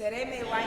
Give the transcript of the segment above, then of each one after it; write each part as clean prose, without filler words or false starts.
Seré mi guay.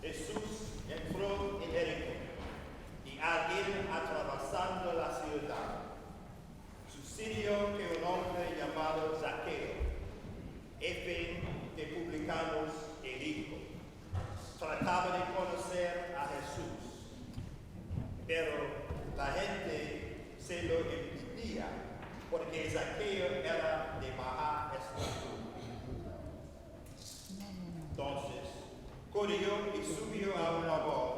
Jesús entró en Jericó y al ir atravesando la ciudad, sucedió que un hombre llamado Zaqueo, jefe de publicanos y rico, trataba de conocer a Jesús, pero la gente se lo impedía porque Zaqueo era de baja estatura. Entonces, corrió y subió a una voz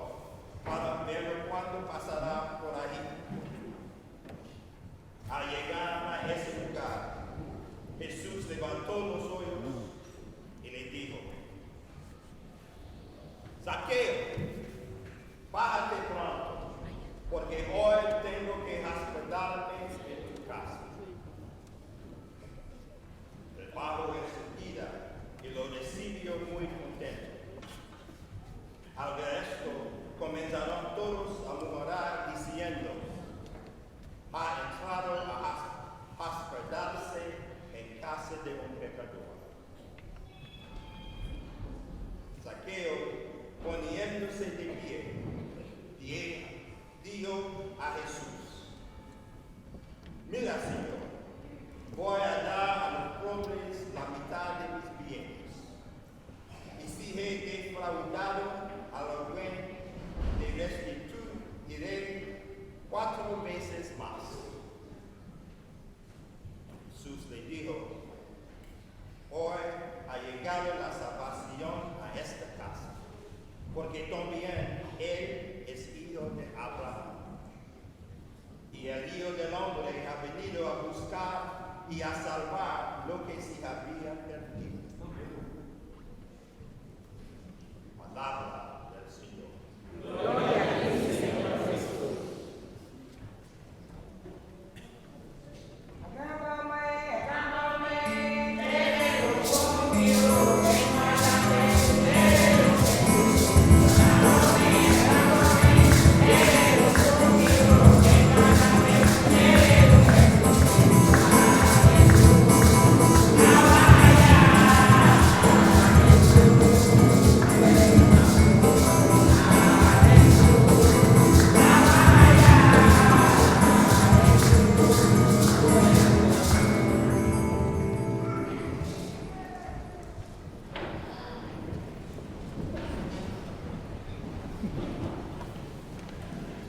para ver cuándo pasará por ahí. Al llegar a ese lugar, Jesús levantó los ojos y le dijo: Zaqueo, bájate pronto, porque hoy tengo que hospedarme en tu casa. El bajó enseguida y lo recibió muy contento. Al ver esto, comenzaron todos a murmurar diciendo: ha entrado a hospedarse en casa de un pecador. Zaqueo, poniéndose de pie, dijo a Jesús: mira, Señor, voy a dar a los pobres la mitad de mis bienes. Y si he defraudado a los buenos, te restituiré 4 veces más. Jesús le dijo: hoy ha llegado la salvación a esta casa, porque también él es hijo de Abraham. Y el Hijo del Hombre ha venido a buscar y a salvar lo que se había perdido. Palabra del Señor. Gloria a ti, Señor Jesús.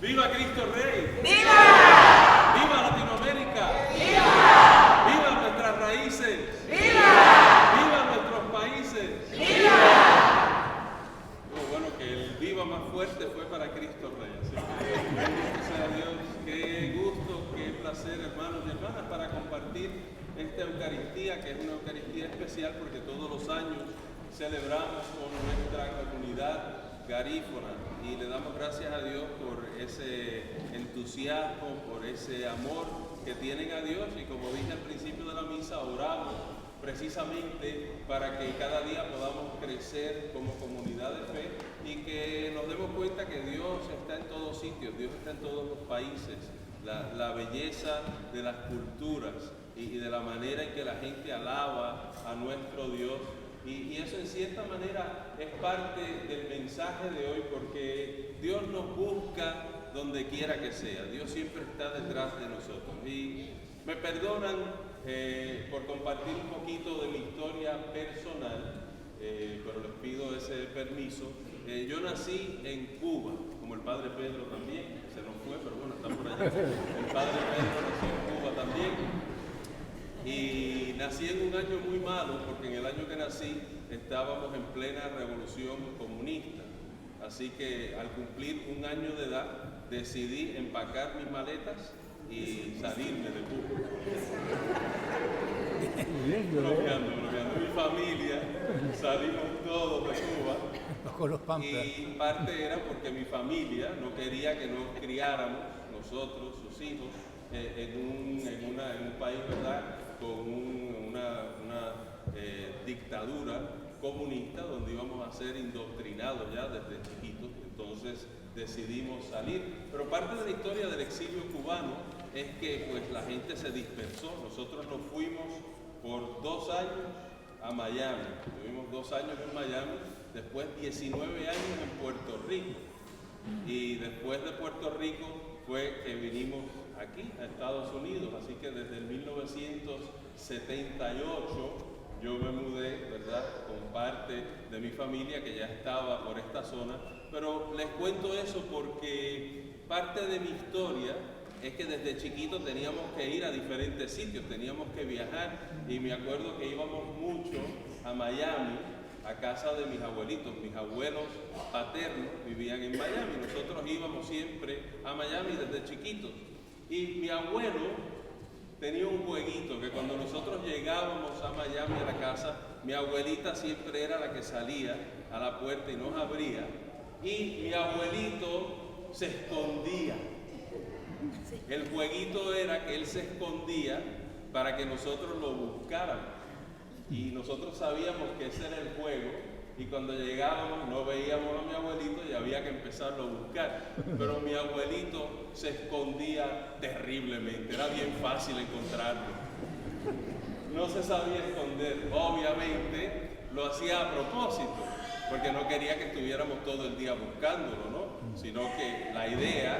¡Viva Cristo Rey! ¡Viva! ¡Viva Latinoamérica! ¡Viva! ¡Viva nuestras raíces! ¡Viva! ¡Viva nuestros países! ¡Viva! Bueno, que el viva más fuerte fue para Cristo Rey. Así que bendito sea Dios. Qué gusto, qué placer, hermanos y hermanas, para compartir esta Eucaristía, que es una Eucaristía especial porque todos los años celebramos con nuestra comunidad garífuna y le damos gracias a Dios por ese entusiasmo, por ese amor que tienen a Dios, y como dije al principio de la misa, oramos precisamente para que cada día podamos crecer como comunidad de fe y que nos demos cuenta que Dios está en todos sitios, Dios está en todos los países, la belleza de las culturas y de la manera en que la gente alaba a nuestro Dios. Y eso en cierta manera es parte del mensaje de hoy, porque Dios nos busca donde quiera que sea. Dios siempre está detrás de nosotros. Y me perdonan por compartir un poquito de mi historia personal, pero les pido ese permiso. Yo nací en Cuba, como el Padre Pedro también, se nos fue, pero bueno, está por allá. El Padre Pedro nació en Cuba también. Y nací en un año muy malo, porque en el año que nací estábamos en plena revolución comunista. Así que al cumplir un año de edad decidí empacar mis maletas y salirme de Cuba. Bromeando. Mi familia salimos todos de Cuba. Y parte era porque mi familia no quería que nos criáramos nosotros, sus hijos, en un país, ¿verdad?, con una dictadura comunista donde íbamos a ser indoctrinados ya desde chiquitos. Entonces decidimos salir. Pero parte de la historia del exilio cubano es que pues la gente se dispersó. Nosotros nos fuimos por 2 años a Miami. Tuvimos 2 años en Miami. después 19 años en Puerto Rico. Y después de Puerto Rico fue que vinimos aquí a Estados Unidos, así que desde el 1978 yo me mudé, ¿verdad?, con parte de mi familia que ya estaba por esta zona. Pero les cuento eso porque parte de mi historia es que desde chiquito teníamos que ir a diferentes sitios, teníamos que viajar, y me acuerdo que íbamos mucho a Miami, a casa de mis abuelitos. Mis abuelos paternos vivían en Miami, nosotros íbamos siempre a Miami desde chiquitos. Y mi abuelo tenía un jueguito que cuando nosotros llegábamos a Miami a la casa, mi abuelita siempre era la que salía a la puerta y nos abría, y mi abuelito se escondía. El jueguito era que él se escondía para que nosotros lo buscáramos, y nosotros sabíamos que ese era el juego, y cuando llegábamos no veíamos a mi abuelito y había que empezarlo a buscar. Pero mi abuelito se escondía terriblemente, era bien fácil encontrarlo. No se sabía esconder, obviamente lo hacía a propósito, porque no quería que estuviéramos todo el día buscándolo, ¿no? Sino que la idea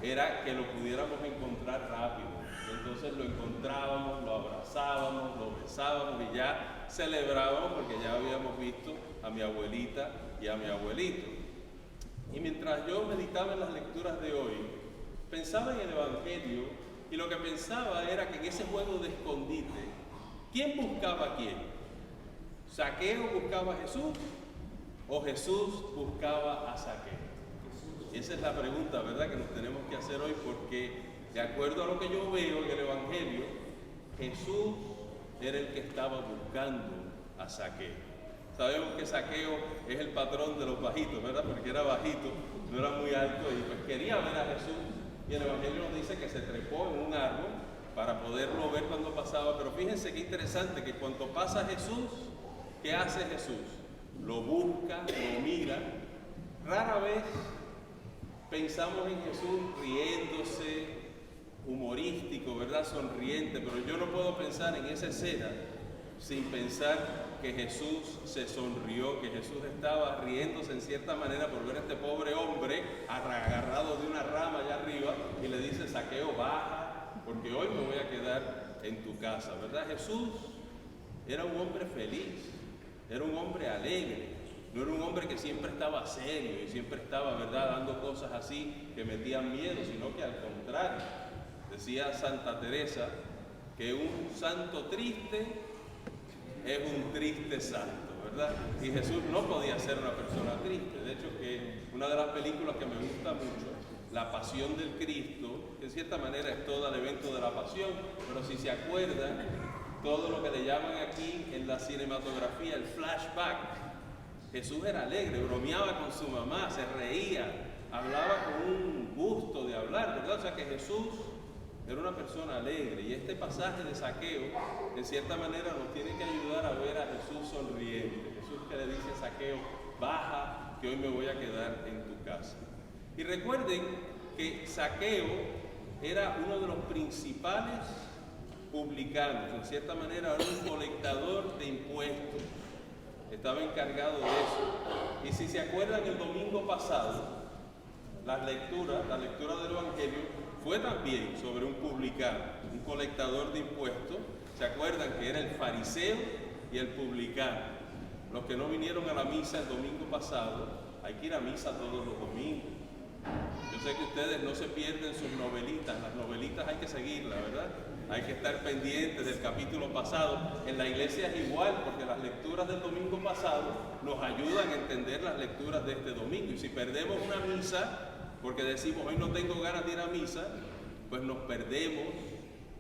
era que lo pudiéramos encontrar rápido. Entonces lo encontrábamos, lo abrazábamos, lo besábamos y ya celebrábamos porque ya habíamos visto a mi abuelita y a mi abuelito. Y mientras yo meditaba en las lecturas de hoy, pensaba en el Evangelio, y lo que pensaba era que en ese juego de escondite, ¿quién buscaba a quién? ¿Zaqueo buscaba a Jesús o Jesús buscaba a Zaqueo? Y esa es la pregunta, ¿verdad?, que nos tenemos que hacer hoy, porque de acuerdo a lo que yo veo en el Evangelio, Jesús era el que estaba buscando a Zaqueo. Sabemos que Zaqueo es el patrón de los bajitos, ¿verdad?, porque era bajito, no era muy alto, y pues quería ver a Jesús. Y el Evangelio nos dice que se trepó en un árbol para poderlo ver cuando pasaba. Pero fíjense qué interesante, que cuando pasa Jesús, ¿qué hace Jesús? Lo busca, lo mira. Rara vez pensamos en Jesús riéndose, humorístico, ¿verdad?, sonriente, pero yo no puedo pensar en esa escena sin pensar que Jesús se sonrió, que Jesús estaba riéndose en cierta manera por ver a este pobre hombre agarrado de una rama allá arriba, y le dice: Zaqueo, baja, porque hoy me voy a quedar en tu casa, ¿verdad? Jesús era un hombre feliz, era un hombre alegre, no era un hombre que siempre estaba serio y siempre estaba, ¿verdad?, dando cosas así que metían miedo, sino que al contrario. Decía Santa Teresa que un santo triste es un triste santo, ¿verdad? Y Jesús no podía ser una persona triste. De hecho, que una de las películas que me gusta mucho, La Pasión del Cristo, que en cierta manera es todo el evento de la pasión, pero si se acuerdan, todo lo que le llaman aquí en la cinematografía el flashback, Jesús era alegre, bromeaba con su mamá, se reía, hablaba con un gusto de hablar, ¿verdad? O sea que Jesús era una persona alegre, y este pasaje de Zaqueo, en cierta manera, nos tiene que ayudar a ver a Jesús sonriente. Jesús que le dice a Zaqueo: baja, que hoy me voy a quedar en tu casa. Y recuerden que Zaqueo era uno de los principales publicanos, en cierta manera era un colectador de impuestos, estaba encargado de eso. Y si se acuerdan, el domingo pasado, la lectura del Evangelio fue también sobre un publicano, un colectador de impuestos. ¿Se acuerdan que era el fariseo y el publicano? Los que no vinieron a la misa el domingo pasado, hay que ir a misa todos los domingos. Yo sé que ustedes no se pierden sus novelitas, las novelitas hay que seguirlas, ¿verdad? Hay que estar pendientes del capítulo pasado. En la iglesia es igual, porque las lecturas del domingo pasado nos ayudan a entender las lecturas de este domingo. Y si perdemos una misa, porque decimos hoy no tengo ganas de ir a misa, pues nos perdemos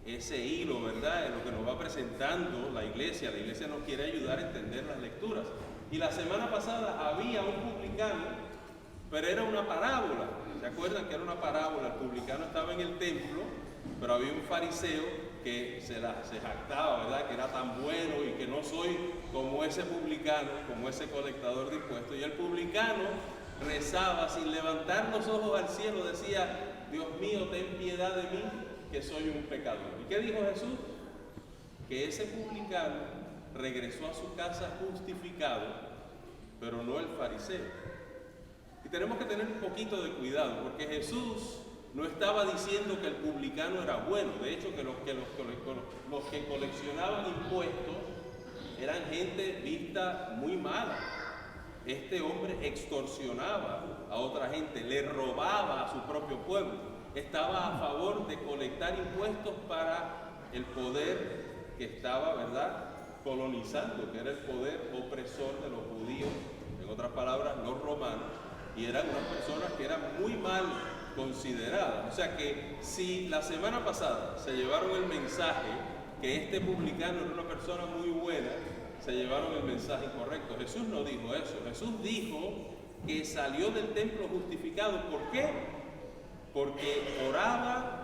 ese hilo, ¿verdad?, en lo que nos va presentando la iglesia. La iglesia nos quiere ayudar a entender las lecturas. Y la semana pasada había un publicano, pero era una parábola. ¿Se acuerdan que era una parábola? El publicano estaba en el templo, pero había un fariseo que se jactaba, ¿verdad?, que era tan bueno y que no soy como ese publicano, como ese colectador de impuestos. Y el publicano rezaba sin levantar los ojos al cielo, decía: Dios mío, ten piedad de mí, que soy un pecador. ¿Y qué dijo Jesús? Que ese publicano regresó a su casa justificado, pero no el fariseo. Y tenemos que tener un poquito de cuidado, porque Jesús no estaba diciendo que el publicano era bueno. De hecho, que los que coleccionaban impuestos eran gente vista muy mala. Este hombre extorsionaba a otra gente, le robaba a su propio pueblo. Estaba a favor de colectar impuestos para el poder que estaba, ¿verdad?, colonizando, que era el poder opresor de los judíos, en otras palabras, los romanos, y eran unas personas que eran muy mal consideradas. O sea que si la semana pasada se llevaron el mensaje que este publicano era una persona muy buena, se llevaron el mensaje incorrecto. Jesús no dijo eso. Jesús dijo que salió del templo justificado. ¿Por qué? Porque oraba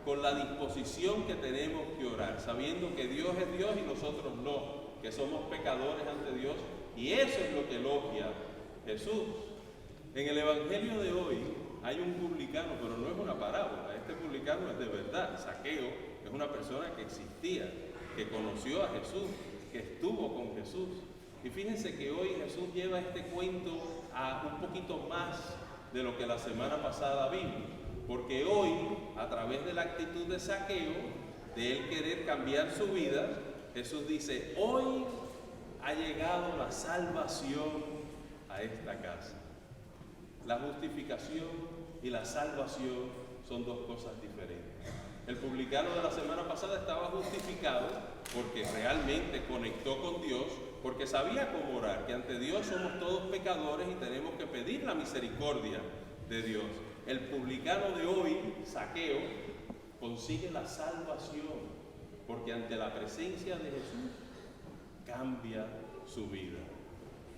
con la disposición que tenemos que orar, sabiendo que Dios es Dios y nosotros no, que somos pecadores ante Dios, y eso es lo que elogia Jesús. En el Evangelio de hoy hay un publicano, pero no es una parábola. Este publicano es de verdad. Zaqueo es una persona que existía, que conoció a Jesús, que estuvo con Jesús. Y fíjense que hoy Jesús lleva este cuento a un poquito más de lo que la semana pasada vimos, porque hoy, a través de la actitud de Zaqueo, de él querer cambiar su vida, Jesús dice: hoy ha llegado la salvación a esta casa. La justificación y la salvación son dos cosas diferentes. El publicano de la semana pasada estaba justificado porque realmente conectó con Dios, porque sabía cómo orar, que ante Dios somos todos pecadores y tenemos que pedir la misericordia de Dios. El publicano de hoy, Zaqueo, consigue la salvación porque ante la presencia de Jesús cambia su vida.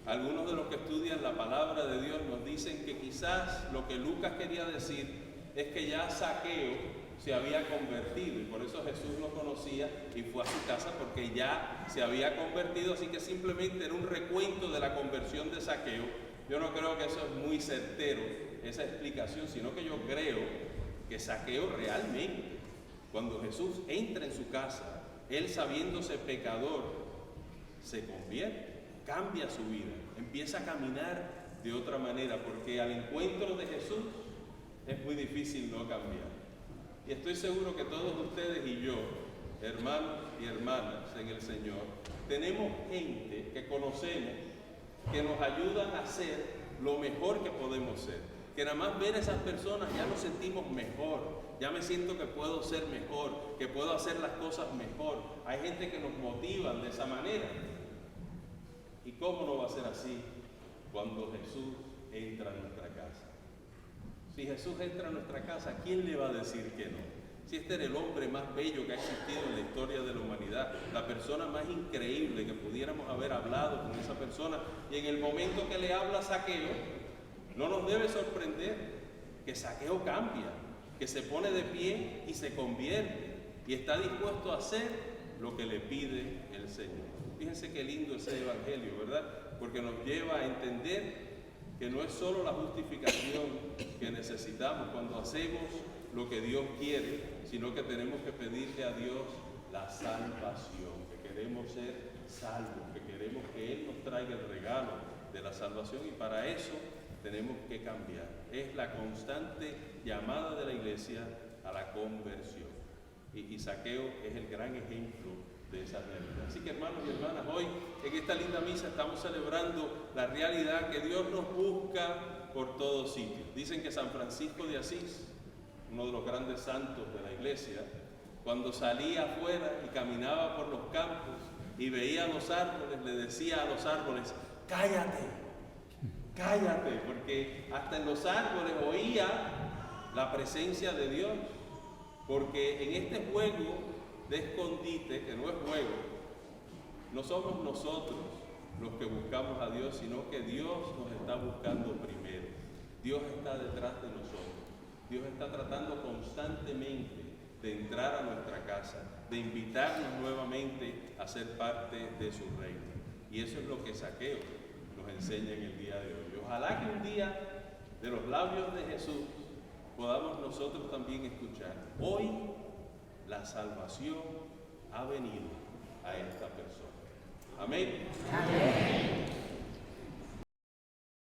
Algunos de los que estudian la palabra de Dios nos dicen que quizás lo que Lucas quería decir es que ya Zaqueo se había convertido y por eso Jesús lo conocía y fue a su casa, porque ya se había convertido, así que simplemente era un recuento de la conversión de Zaqueo. Yo no creo que eso es muy certero, esa explicación, sino que yo creo que Zaqueo realmente, cuando Jesús entra en su casa, él sabiéndose pecador, se convierte, cambia su vida, empieza a caminar de otra manera, porque al encuentro de Jesús es muy difícil no cambiar. Y estoy seguro que todos ustedes y yo, hermanos y hermanas en el Señor, tenemos gente que conocemos que nos ayudan a ser lo mejor que podemos ser. Que nada más ver a esas personas ya nos sentimos mejor, ya me siento que puedo ser mejor, que puedo hacer las cosas mejor. Hay gente que nos motiva de esa manera. ¿Y cómo no va a ser así cuando Jesús entra a nuestra casa? Si Jesús entra a nuestra casa, ¿quién le va a decir que no? Si este era el hombre más bello que ha existido en la historia de la humanidad, la persona más increíble que pudiéramos haber hablado con esa persona, y en el momento que le habla Zaqueo, no nos debe sorprender que Zaqueo cambia, que se pone de pie y se convierte, y está dispuesto a hacer lo que le pide el Señor. Fíjense qué lindo ese evangelio, ¿verdad? Porque nos lleva a entender que no es solo la justificación que necesitamos cuando hacemos lo que Dios quiere, sino que tenemos que pedirle a Dios la salvación, que queremos ser salvos, que queremos que Él nos traiga el regalo de la salvación, y para eso tenemos que cambiar. Es la constante llamada de la iglesia a la conversión. Y Zaqueo es el gran ejemplo de esa realidad. Así que, hermanos y hermanas, hoy en esta linda misa estamos celebrando la realidad que Dios nos busca por todos sitios. Dicen que San Francisco de Asís, uno de los grandes santos de la iglesia, cuando salía afuera y caminaba por los campos y veía los árboles, le decía a los árboles: cállate, cállate, porque hasta en los árboles oía la presencia de Dios, porque en este juego de escondite, que no es juego, no somos nosotros los que buscamos a Dios, sino que Dios nos está buscando primero. Dios está detrás de nosotros. Dios está tratando constantemente de entrar a nuestra casa, de invitarnos nuevamente a ser parte de su reino. Y eso es lo que Zaqueo nos enseña en el día de hoy. Ojalá que un día de los labios de Jesús podamos nosotros también escuchar: hoy la salvación ha venido a esta persona. Amén. Amén.